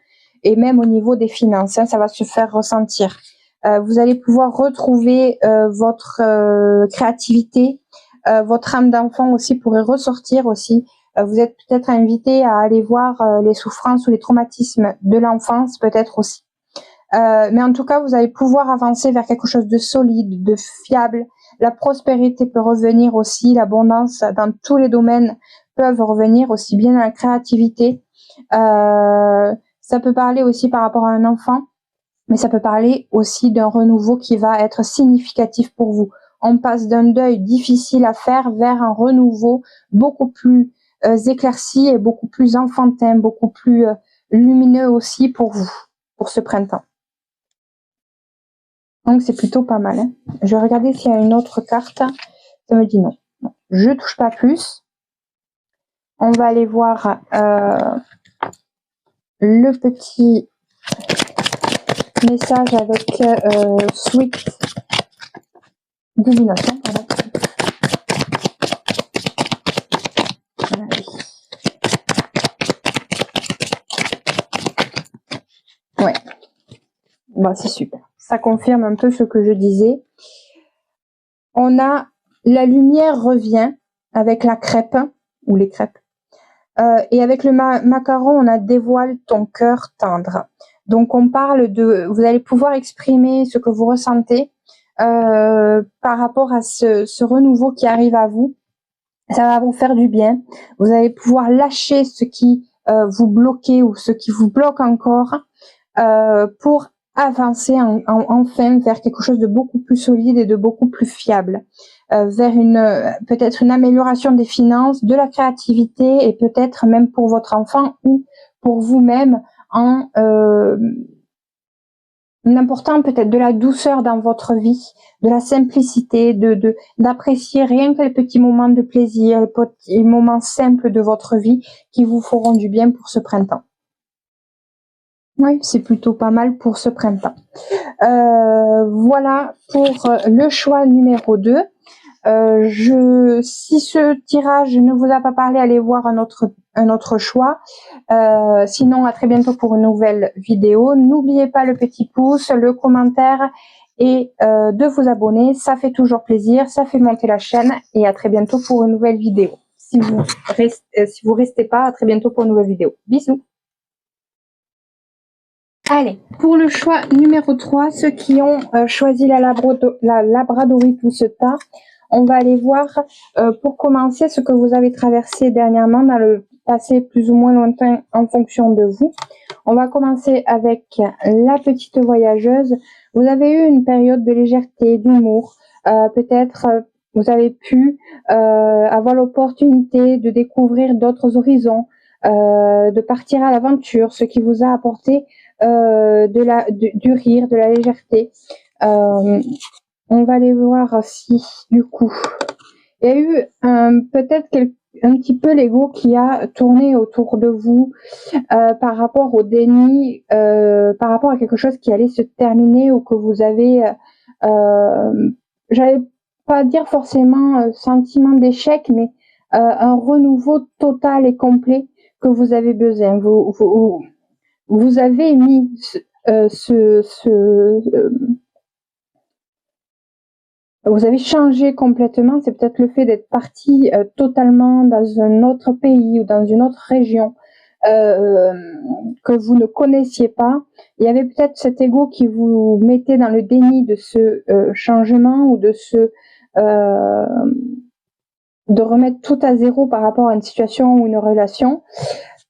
Et même au niveau des finances, hein, ça va se faire ressentir. Vous allez pouvoir retrouver votre créativité, votre âme d'enfant aussi pourrait ressortir aussi. Vous êtes peut-être invité à aller voir les souffrances ou les traumatismes de l'enfance, peut-être aussi. Mais en tout cas, vous allez pouvoir avancer vers quelque chose de solide, de fiable. La prospérité peut revenir aussi, l'abondance dans tous les domaines peuvent revenir, aussi bien dans la créativité. Ça peut parler aussi par rapport à un enfant, mais ça peut parler aussi d'un renouveau qui va être significatif pour vous. On passe d'un deuil difficile à faire vers un renouveau beaucoup plus éclairci et beaucoup plus enfantin, beaucoup plus lumineux aussi pour vous, pour ce printemps. Donc c'est plutôt pas mal. Hein. Je vais regarder s'il y a une autre carte. Ça me dit non. Je touche pas plus. On va aller voir le petit message avec Sweet Divination. Ouais. Bon, c'est super. Ça confirme un peu ce que je disais. On a la lumière revient avec la crêpe ou les crêpes. Et avec le macaron, on a dévoile ton cœur tendre. Donc on parle de, vous allez pouvoir exprimer ce que vous ressentez par rapport à ce renouveau qui arrive à vous. Ça va vous faire du bien. Vous allez pouvoir lâcher ce qui vous bloquait ou ce qui vous bloque encore pour avancer enfin vers quelque chose de beaucoup plus solide et de beaucoup plus fiable, vers peut-être une amélioration des finances, de la créativité et peut-être même pour votre enfant ou pour vous-même en important peut-être de la douceur dans votre vie, de la simplicité, d'apprécier rien que les petits moments de plaisir, les petits moments simples de votre vie qui vous feront du bien pour ce printemps. Oui, c'est plutôt pas mal pour ce printemps. Voilà pour le choix numéro 2. Si ce tirage ne vous a pas parlé, allez voir un autre choix. Sinon, à très bientôt pour une nouvelle vidéo. N'oubliez pas le petit pouce, le commentaire et de vous abonner. Ça fait toujours plaisir, ça fait monter la chaîne et à très bientôt pour une nouvelle vidéo. Si vous restez pas, à très bientôt pour une nouvelle vidéo. Bisous. Allez, pour le choix numéro 3, ceux qui ont choisi la labradorite ou ce tas, on va aller voir pour commencer ce que vous avez traversé dernièrement dans le passé plus ou moins lointain en fonction de vous. On va commencer avec la petite voyageuse. Vous avez eu une période de légèreté, d'humour. Peut-être vous avez pu avoir l'opportunité de découvrir d'autres horizons, de partir à l'aventure, ce qui vous a apporté du rire, de la légèreté. On va aller voir si, du coup, il y a eu peut-être un petit peu l'ego qui a tourné autour de vous par rapport au déni, par rapport à quelque chose qui allait se terminer ou que vous avez, j'allais pas dire forcément sentiment d'échec, mais un renouveau total et complet que vous avez besoin. Vous avez mis vous avez changé complètement. C'est peut-être le fait d'être parti totalement dans un autre pays ou dans une autre région que vous ne connaissiez pas. Il y avait peut-être cet ego qui vous mettait dans le déni de ce changement ou de de remettre tout à zéro par rapport à une situation ou une relation.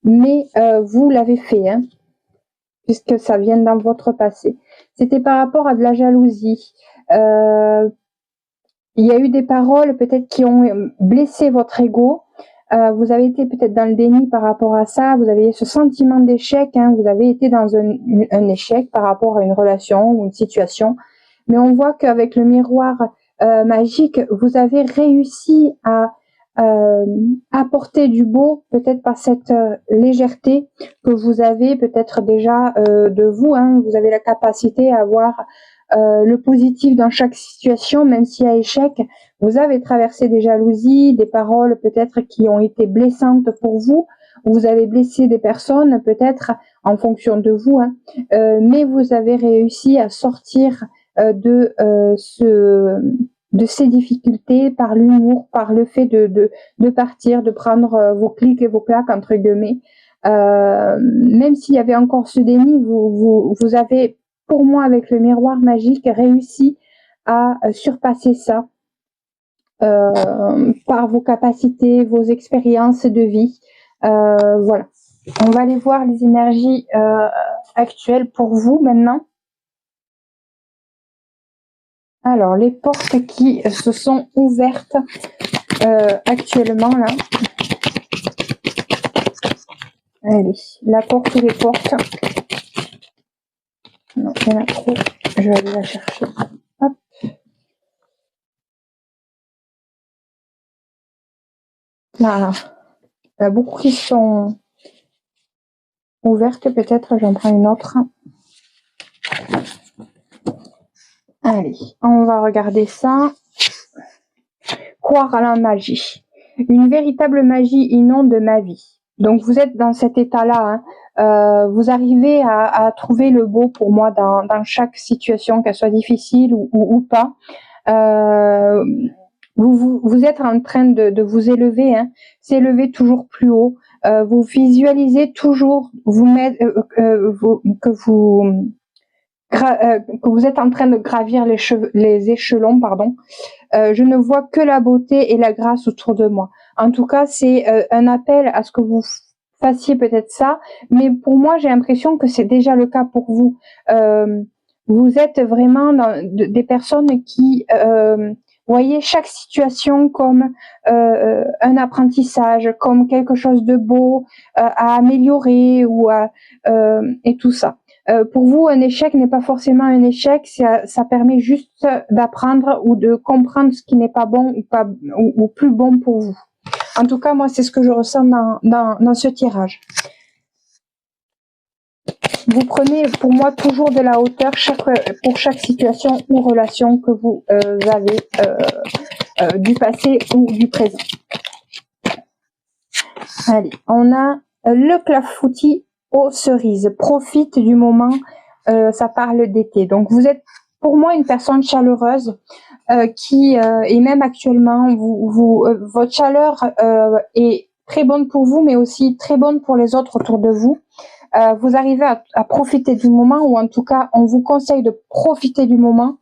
Mais vous l'avez fait, hein, puisque ça vient dans votre passé. C'était par rapport à de la jalousie. Il y a eu des paroles peut-être qui ont blessé votre ego. Vous avez été peut-être dans le déni par rapport à ça, vous avez ce sentiment d'échec, hein, vous avez été dans un échec par rapport à une relation ou une situation. Mais on voit qu'avec le miroir magique, vous avez réussi à apporter du beau, peut-être par cette légèreté que vous avez peut-être déjà de vous. Hein, vous avez la capacité à voir le positif dans chaque situation, même s'il y a échec. Vous avez traversé des jalousies, des paroles peut-être qui ont été blessantes pour vous. Vous avez blessé des personnes peut-être en fonction de vous, hein, mais vous avez réussi à sortir de ces difficultés par l'humour, par le fait de partir, de prendre vos clics et vos claques entre guillemets. Même s'il y avait encore ce déni, vous avez, pour moi, avec le miroir magique, réussi à surpasser ça par vos capacités, vos expériences de vie. Voilà. On va aller voir les énergies actuelles pour vous maintenant. Alors, les portes qui se sont ouvertes actuellement là. Allez, la porte ou les portes. Non, il y en a trop. Je vais aller la chercher. Hop. Là, il y a beaucoup qui sont ouvertes. Peut-être j'en prends une autre. Allez, on va regarder ça. Croire à la magie. Une véritable magie inonde ma vie. Donc vous êtes dans cet état-là. Hein. Vous arrivez à trouver le beau pour moi dans chaque situation, qu'elle soit difficile ou pas. Vous êtes en train de vous élever, hein, s'élever toujours plus haut. Vous visualisez toujours que vous êtes en train de gravir les échelons, pardon. Je ne vois que la beauté et la grâce autour de moi. En tout cas, c'est un appel à ce que vous fassiez peut-être ça, mais pour moi, j'ai l'impression que c'est déjà le cas pour vous. Vous êtes vraiment des personnes qui voyez chaque situation comme un apprentissage, comme quelque chose de beau à améliorer et tout ça. Pour vous, un échec n'est pas forcément un échec, ça permet juste d'apprendre ou de comprendre ce qui n'est pas bon ou plus bon pour vous. En tout cas, moi, c'est ce que je ressens dans ce tirage. Vous prenez, pour moi, toujours de la hauteur pour chaque situation ou relation que vous avez du passé ou du présent. Allez, on a le clafoutis aux cerises. Profite du moment, ça parle d'été. Donc, vous êtes, pour moi, une personne chaleureuse qui, et même actuellement, votre chaleur est très bonne pour vous, mais aussi très bonne pour les autres autour de vous. Vous arrivez à profiter du moment, ou en tout cas, on vous conseille de profiter du moment,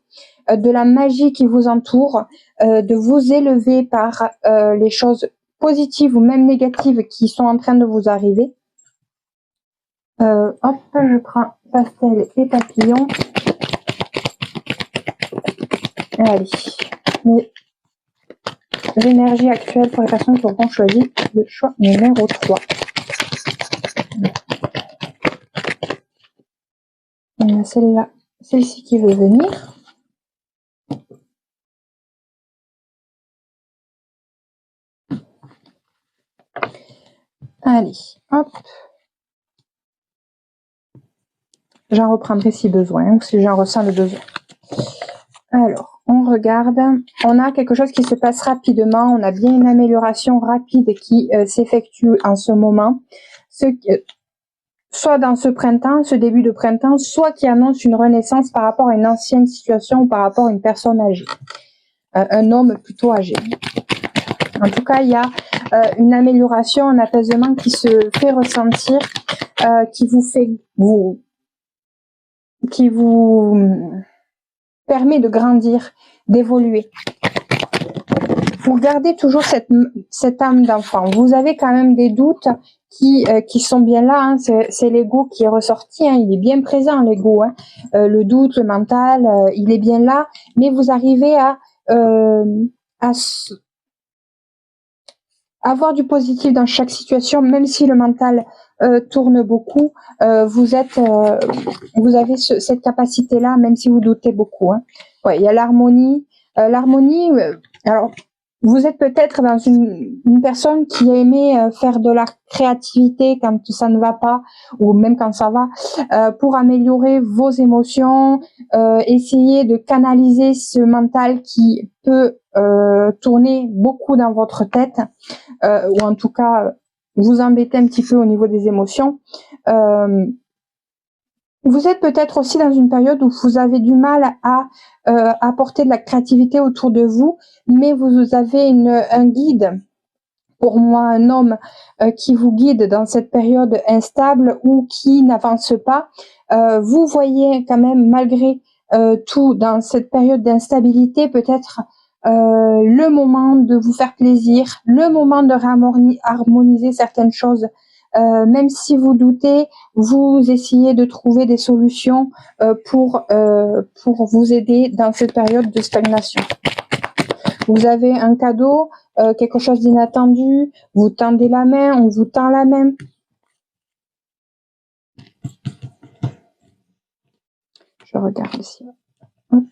de la magie qui vous entoure, de vous élever par les choses positives ou même négatives qui sont en train de vous arriver. Hop, je prends pastel et papillon. Allez, l'énergie actuelle pour les personnes qui auront choisi le choix numéro 3. On a celle-là, celle-ci qui veut venir. Allez, hop. J'en reprendrai si besoin, ou si j'en ressens le besoin. Alors, on regarde. On a quelque chose qui se passe rapidement. On a bien une amélioration rapide qui s'effectue en ce moment. Soit dans ce printemps, ce début de printemps, soit qui annonce une renaissance par rapport à une ancienne situation ou par rapport à une personne âgée. Un homme plutôt âgé. En tout cas, il y a une amélioration, un apaisement qui se fait ressentir, qui vous permet de grandir, d'évoluer. Vous gardez toujours cette âme d'enfant. Vous avez quand même des doutes qui sont bien là. Hein. C'est l'ego qui est ressorti. Hein. Il est bien présent, l'ego. Hein. Le doute, le mental, il est bien là. Mais vous arrivez à avoir du positif dans chaque situation, même si le mental tourne beaucoup, vous avez cette capacité-là, même si vous doutez beaucoup. Hein. Ouais, il y a l'harmonie. L'harmonie, alors vous êtes peut-être dans une personne qui a aimé faire de la créativité quand ça ne va pas, ou même quand ça va, pour améliorer vos émotions, essayer de canaliser ce mental qui peut tourner beaucoup dans votre tête, ou en tout cas vous embêter un petit peu au niveau des émotions. Vous êtes peut-être aussi dans une période où vous avez du mal à apporter de la créativité autour de vous, mais vous avez un guide, pour moi un homme, qui vous guide dans cette période instable ou qui n'avance pas. Vous voyez quand même, malgré tout, dans cette période d'instabilité, peut-être le moment de vous faire plaisir, le moment de harmoniser certaines choses. Même si vous doutez, vous essayez de trouver des solutions pour vous aider dans cette période de stagnation. Vous avez un cadeau, quelque chose d'inattendu, vous tendez la main, on vous tend la main. Je regarde ici. Hop.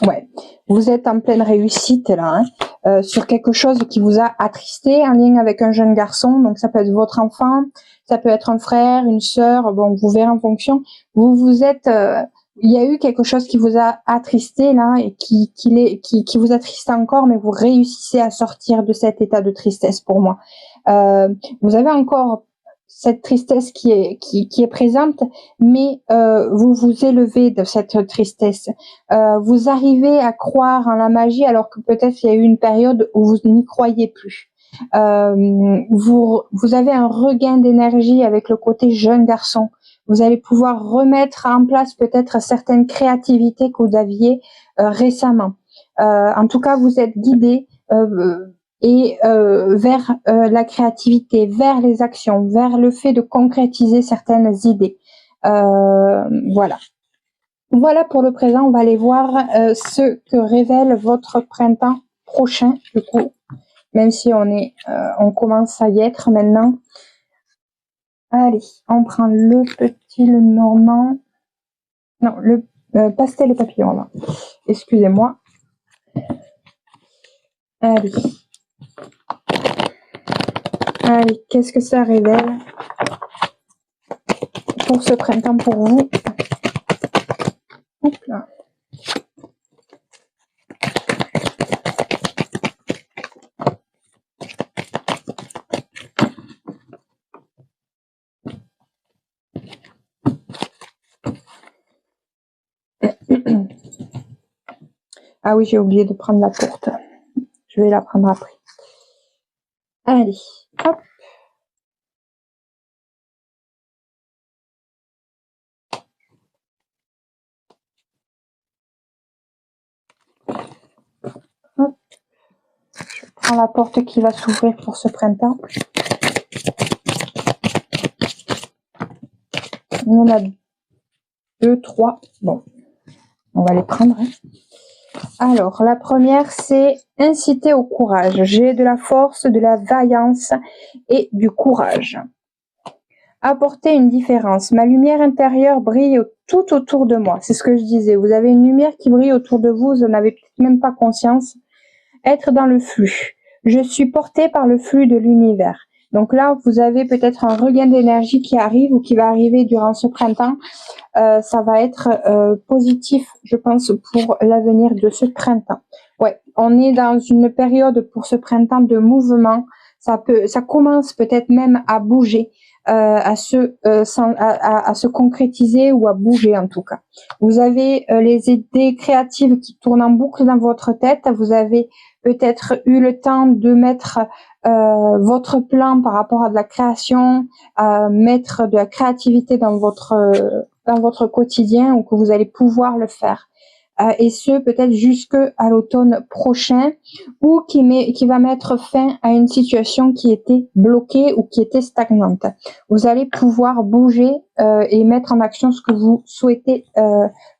Ouais, vous êtes en pleine réussite là, hein, sur quelque chose qui vous a attristé, en lien avec un jeune garçon. Donc ça peut être votre enfant, ça peut être un frère, une sœur. Bon, vous verrez en fonction. Vous êtes, il y a eu quelque chose qui vous a attristé là et qui vous attriste encore, mais vous réussissez à sortir de cet état de tristesse. Pour moi, vous avez encore cette tristesse qui est présente, mais vous vous élevez de cette tristesse. Vous arrivez à croire en la magie alors que peut-être il y a eu une période où vous n'y croyez plus. Vous avez un regain d'énergie avec le côté jeune garçon. Vous allez pouvoir remettre en place peut-être certaines créativités que vous aviez récemment. En tout cas, vous êtes guidé vers la créativité, vers les actions, vers le fait de concrétiser certaines idées. Voilà. Voilà pour le présent. On va aller voir ce que révèle votre printemps prochain, du coup, même si on commence à y être maintenant. Allez, on prend le petit, le normand. Non, le pastel et papillon, là. Excusez-moi. Allez. Allez, qu'est-ce que ça révèle pour ce printemps pour vous? Hop là. Ah oui, j'ai oublié de prendre la tourte. Je vais la prendre après. Allez, hop. Hop. Je prends la porte qui va s'ouvrir pour ce printemps. Il y en a 2, 3. Bon, on va les prendre. Hein. Alors, la première, c'est inciter au courage. J'ai de la force, de la vaillance et du courage. Apporter une différence. Ma lumière intérieure brille tout autour de moi. C'est ce que je disais. Vous avez une lumière qui brille autour de vous. Vous n'en avez peut-être même pas conscience. Être dans le flux. Je suis portée par le flux de l'univers. Donc là, vous avez peut-être un regain d'énergie qui arrive ou qui va arriver durant ce printemps. Ça va être positif, je pense, pour l'avenir de ce printemps. Ouais, on est dans une période pour ce printemps de mouvement. Ça commence peut-être même à bouger, à se concrétiser ou à bouger en tout cas. Vous avez les idées créatives qui tournent en boucle dans votre tête. Vous avez peut-être eu le temps de mettre votre plan par rapport à de la création, mettre de la créativité dans votre quotidien ou que vous allez pouvoir le faire. et ce peut-être jusqu'à l'automne prochain, ou qui va mettre fin à une situation qui était bloquée ou qui était stagnante. Vous allez pouvoir bouger et mettre en action ce que vous souhaitez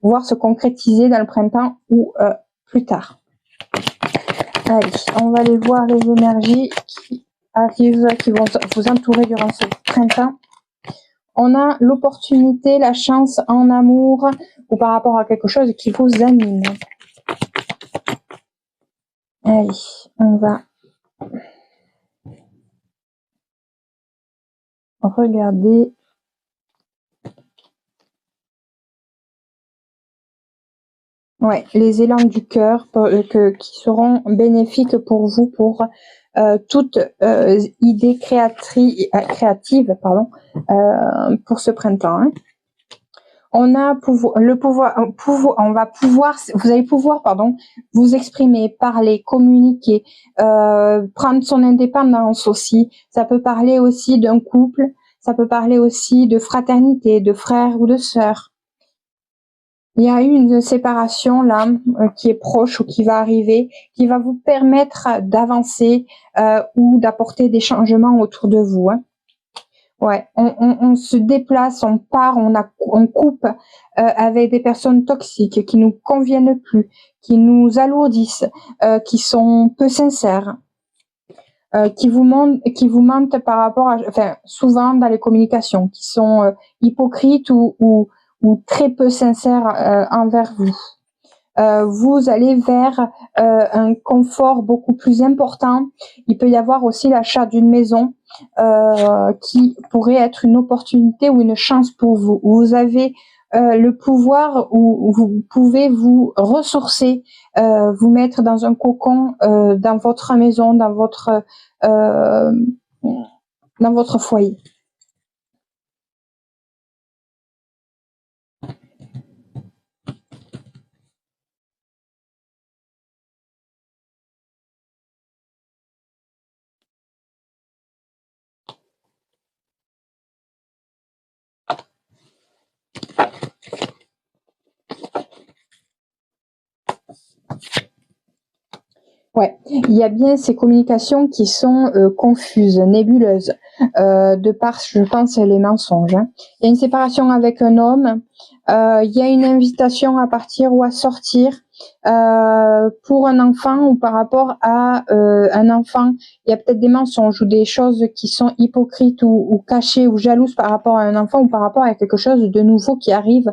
voir se concrétiser dans le printemps ou plus tard. Allez, on va aller voir les énergies qui arrivent, qui vont vous entourer durant ce printemps. On a l'opportunité, la chance en amour ou par rapport à quelque chose qui vous anime. Allez, on va regarder. Ouais, les élans du cœur qui seront bénéfiques pour vous, pour toute idée créative, pour ce printemps. Hein. On a vous allez pouvoir, vous exprimer, parler, communiquer, prendre son indépendance aussi. Ça peut parler aussi d'un couple, ça peut parler aussi de fraternité, de frères ou de sœurs. Il y a eu une séparation là qui est proche ou qui va arriver, qui va vous permettre d'avancer ou d'apporter des changements autour de vous. Hein. Ouais, on se déplace, on part, on coupe avec des personnes toxiques qui nous conviennent plus, qui nous alourdissent, qui sont peu sincères, qui vous mentent par rapport à, souvent dans les communications, qui sont hypocrites ou très peu sincères envers vous. Vous allez vers un confort beaucoup plus important. Il peut y avoir aussi l'achat d'une maison qui pourrait être une opportunité ou une chance pour vous. Vous avez le pouvoir où vous pouvez vous ressourcer, vous mettre dans un cocon dans votre maison, dans votre foyer. Ouais, il y a bien ces communications qui sont confuses, nébuleuses, de par, je pense, les mensonges. Hein. Il y a une séparation avec un homme, il y a une invitation à partir ou à sortir pour un enfant ou par rapport à un enfant. Il y a peut-être des mensonges ou des choses qui sont hypocrites ou cachées ou jalouses par rapport à un enfant ou par rapport à quelque chose de nouveau qui arrive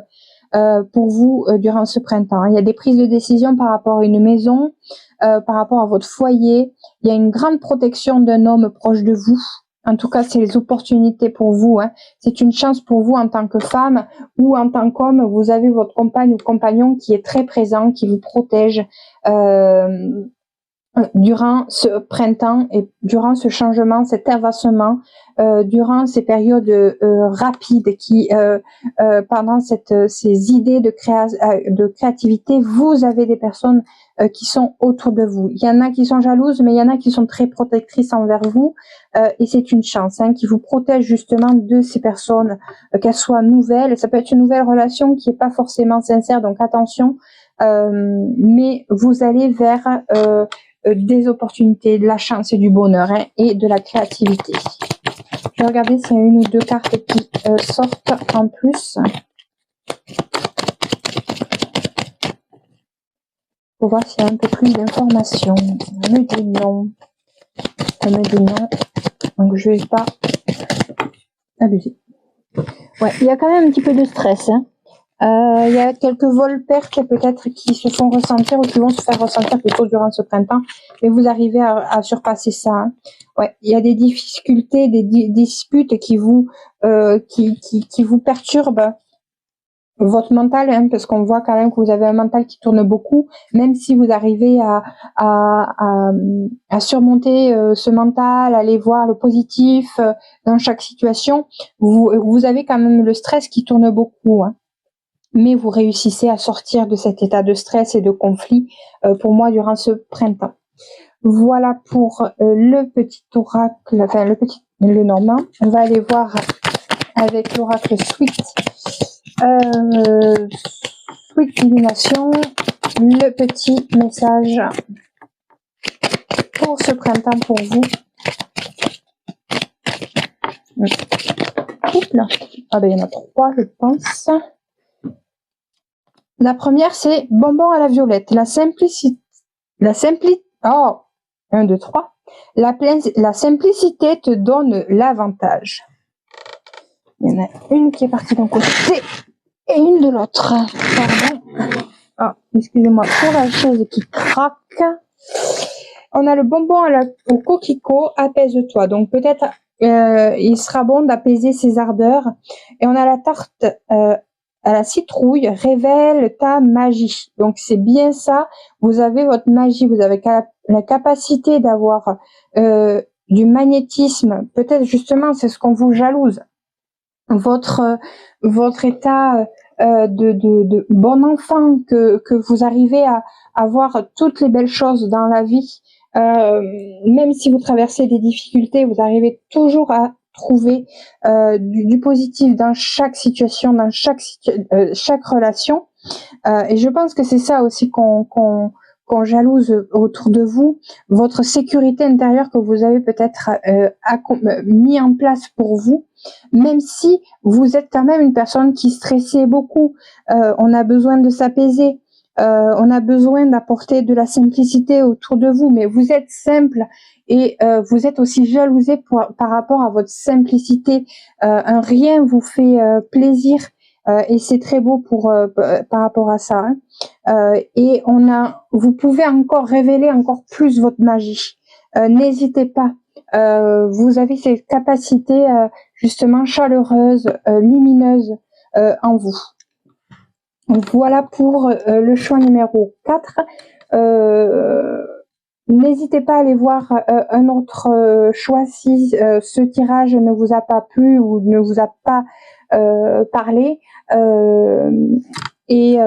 pour vous durant ce printemps. Il y a des prises de décision par rapport à une maison, par rapport à votre foyer. Il y a une grande protection d'un homme proche de vous. En tout cas, c'est les opportunités pour vous. Hein. C'est une chance pour vous en tant que femme ou en tant qu'homme. Vous avez votre compagne ou compagnon qui est très présent, qui vous protège durant ce printemment et durant ce changement, cet avancement, durant ces périodes rapides qui, pendant ces idées de créativité, vous avez des personnes qui sont autour de vous. Il y en a qui sont jalouses, mais il y en a qui sont très protectrices envers vous, et c'est une chance qui vous protège justement de ces personnes, qu'elles soient nouvelles. Ça peut être une nouvelle relation qui n'est pas forcément sincère, donc attention, mais vous allez vers des opportunités, de la chance et du bonheur et de la créativité. Je vais regarder s'il y a une ou deux cartes qui sortent en plus. Pour voir s'il y a un peu plus d'informations. On me dit non. On me dit non. Donc je vais pas abuser. Ouais, il y a quand même un petit peu de stress. Il y a quelques vols pertes peut-être qui se font ressentir ou qui vont se faire ressentir plutôt durant ce printemps, mais vous arrivez à surpasser ça. Hein. Ouais, il y a des difficultés, des disputes qui vous perturbent votre mental, parce qu'on voit quand même que vous avez un mental qui tourne beaucoup, même si vous arrivez à surmonter ce mental, aller voir le positif dans chaque situation, vous avez quand même le stress qui tourne beaucoup. Hein. Mais vous réussissez à sortir de cet état de stress et de conflit pour moi durant ce printemps. Voilà pour le petit oracle, le normand. On va aller voir avec l'oracle Sweet. Sweet Divination le petit message pour ce printemps pour vous. Oups là. Ah ben il y en a 3 je pense. La première c'est bonbon à la violette. La simplicité. Oh 1, 2, 3. La simplicité te donne l'avantage. Il y en a une qui est partie d'un côté et une de l'autre. Pardon. Ah, excusez-moi pour la chaise qui craque. On a le bonbon au coquelicot, apaise-toi. Donc peut-être il sera bon d'apaiser ses ardeurs. Et on a la tarte à la citrouille, révèle ta magie. Donc c'est bien ça. Vous avez votre magie. Vous avez la capacité d'avoir du magnétisme. Peut-être justement c'est ce qu'on vous jalouse. Votre état de bon enfant, que vous arrivez à voir toutes les belles choses dans la vie, même si vous traversez des difficultés, vous arrivez toujours à trouver du positif dans chaque situation, dans chaque relation. Et je pense que c'est ça aussi qu'on jalouse autour de vous, votre sécurité intérieure que vous avez peut-être mis en place pour vous, même si vous êtes quand même une personne qui stressait beaucoup. On a besoin de s'apaiser, on a besoin d'apporter de la simplicité autour de vous, mais vous êtes simple et vous êtes aussi jalousé par rapport à votre simplicité. Un rien vous fait plaisir. Et c'est très beau par rapport à ça. Hein. Et vous pouvez encore révéler encore plus votre magie. N'hésitez pas. Vous avez ces capacités justement chaleureuses, lumineuses en vous. Donc, voilà pour le choix numéro 4. N'hésitez pas à aller voir un autre choix si ce tirage ne vous a pas plu ou ne vous a pas parler et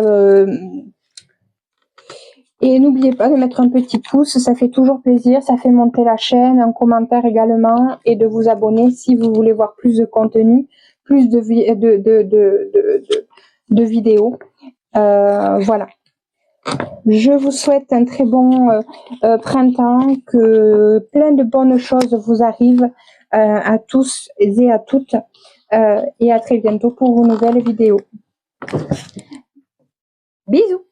n'oubliez pas de mettre un petit pouce, ça fait toujours plaisir, ça fait monter la chaîne, un commentaire également et de vous abonner si vous voulez voir plus de contenu, plus de vidéos. Voilà. Je vous souhaite un très bon printemps, que plein de bonnes choses vous arrivent à tous et à toutes. Et à très bientôt pour une nouvelle vidéo. Bisous!